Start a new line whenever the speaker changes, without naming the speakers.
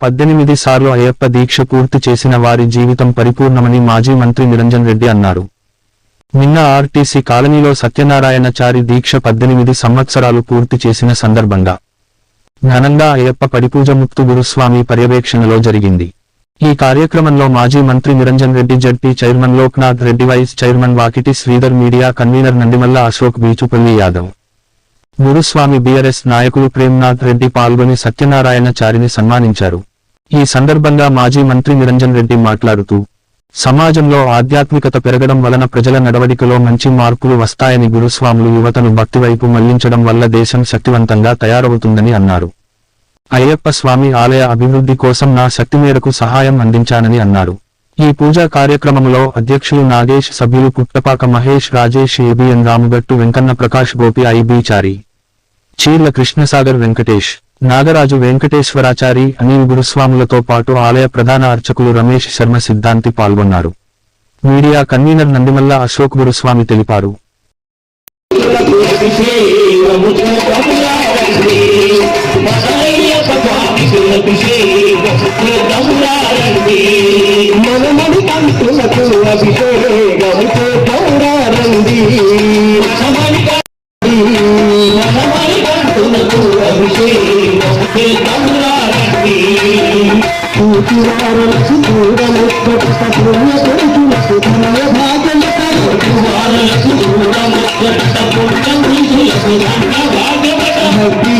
18 సార్లు అయ్యప్ప దీక్ష పూర్తి చేసిన వారి జీవితం పరిపూర్ణమని మాజీ మంత్రి నిరంజన్ రెడ్డి అన్నారు. నిన్న ఆర్టీసీ కాలనీలో సత్యనారాయణచారి దీక్ష 18 సంవత్సరాలు పూర్తి చేసిన సందర్భంగా ఘనంగా అయ్యప్ప పడిపూజ ముక్తు గురుస్వామి పర్యవేక్షణలో జరిగింది. ఈ కార్యక్రమంలో మాజీ మంత్రి Niranjan Reddy, ZP chairman Loknath Reddy, vice chairman Vakiti Sridhar, media convener Nandimalla Ashok, Beechupally Yadav, Guruswamy, BRS నాయకులు ప్రేమ్నాథ్ రెడ్డి పాల్గొని సత్యనారాయణచారిని సన్మానించారు. ఈ సందర్భంగా మాజీ మంత్రి నిరంజన్ రెడ్డి మాట్లాడుతూ, సమాజంలో ఆధ్యాత్మికత పెరగడం వలన ప్రజల నడవడికలో మంచి మార్పులు వస్తాయని, గురుస్వాములు యువతను భక్తివైపు మళ్లించడం వల్ల దేశం శక్తివంతంగా తయారవుతుందని అన్నారు. అయ్యప్ప స్వామి ఆలయ అభివృద్ధి కోసం నా శక్తి మేరకు సహాయం అందించానని అన్నారు. ఈ పూజా కార్యక్రమంలో అధ్యక్షులు నాగేష్, సభ్యులు పుట్టపాక మహేష్, రాజేష్, ఏబిఎన్ రాముగట్టు, వెంకన్న, ప్రకాష్, గోపి, ఐబి చారి, చీర్ల కృష్ణసాగర్, వెంకటేష్, నాగరాజు, వెంకటేశ్వరాచారి, అనిల్, గురుస్వాములతో పాటు ఆలయ ప్రధాన అర్చకులు రమేష్ శర్మ, సిద్ధాంతి పాల్గొన్నారు. మీడియా కన్వీనర్ నందిమల్ల అశోక్ గురుస్వామి తెలిపారు.
Happy